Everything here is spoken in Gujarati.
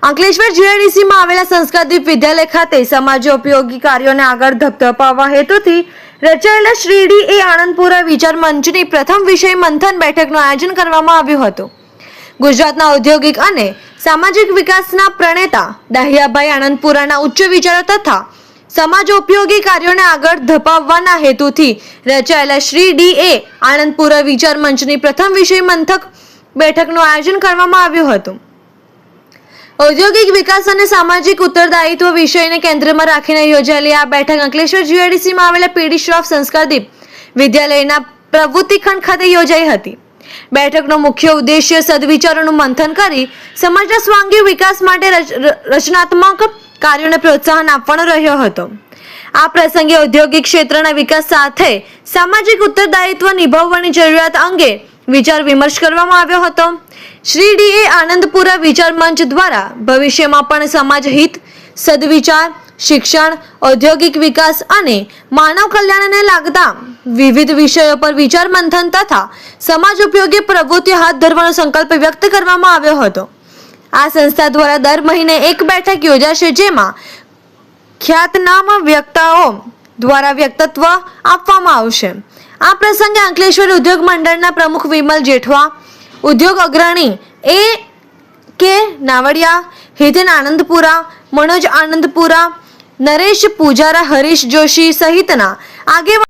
અંકલેશ્વર જીઆઈડીસીમાં આવેલા સંસ્કારદીપ વિદ્યાલય ખાતે સમાજોપયોગી કાર્યોને આગળ ધપાવવા હેતુથી રચાયેલા શ્રીડી એ આનંદપુરા વિચાર મંચની પ્રથમ વિષય મંથન બેઠકનું આયોજન કરવામાં આવ્યું હતું. ગુજરાતના ઔદ્યોગિક અને સામાજિક વિકાસના પ્રણેતા દાહિયાભાઈ આનંદપુરાના ઉચ્ચ વિચારો તથા સમાજોપયોગી કાર્યોને આગળ ધપાવવાના હેતુથી રચાયેલા શ્રીડી એ આનંદપુરા વિચાર મંચની પ્રથમ વિષય મંથક બેઠકનું આયોજન કરવામાં આવ્યું હતું. ઔદ્યોગિક વિકાસ અને સામાજિક ઉત્તરદાયિત્વ વિષયને કેન્દ્રમાં રાખીને યોજાયેલી આ બેઠક અંકલેશ્વર જીઆઈડીસીમાં આવેલા પીડી શ્રોફ સંસ્કારદીપ વિદ્યાલયના પ્રવૃત્તિ ખંડ ખાતે યોજાઈ હતી. બેઠકનો મુખ્ય ઉદ્દેશ્ય સદવિચારોનું મંથન કરી સમાજના સ્વાંગી વિકાસ માટે રચનાત્મક કાર્યોને પ્રોત્સાહન આપવાનો રહ્યો હતો. આ પ્રસંગે ઔદ્યોગિક ક્ષેત્રના વિકાસ સાથે સામાજિક ઉત્તરદાયિત્વ નિભાવવાની જરૂરિયાત અંગે વિચાર વિમર્શ કરવામાં આવ્યો હતો. શ્રીડી એ આનંદપુરા વિચાર મંચ દ્વારા ભવિષ્યમાં પણ સમાજ હિત, સદવિચાર, શિક્ષણ, ઔદ્યોગિક વિકાસ અને માનવ કલ્યાણને લાગતા વિવિધ વિષયો પર વિચાર મંથન તથા સમાજ ઉપયોગી પ્રવૃત્તિઓ હાથ ધરવાનો સંકલ્પ વ્યક્ત કરવામાં આવ્યો હતો. આ સંસ્થા દ્વારા દર મહિને એક બેઠક યોજાશે, જેમાં ખ્યાતનામ વક્તાઓ દ્વારા વક્તવ્ય આપવામાં આવશે. આ પ્રસંગે અંકલેશ્વર ઉદ્યોગ મંડળના પ્રમુખ વિમલ જેઠવા, ઉદ્યોગ અગ્રણી કે નાવડિયા, હિતેન આનંદપુરા, મનોજ આનંદપુરા, નરેશ પૂજારા, હરીશ જોશી સહિતના આગેવાનો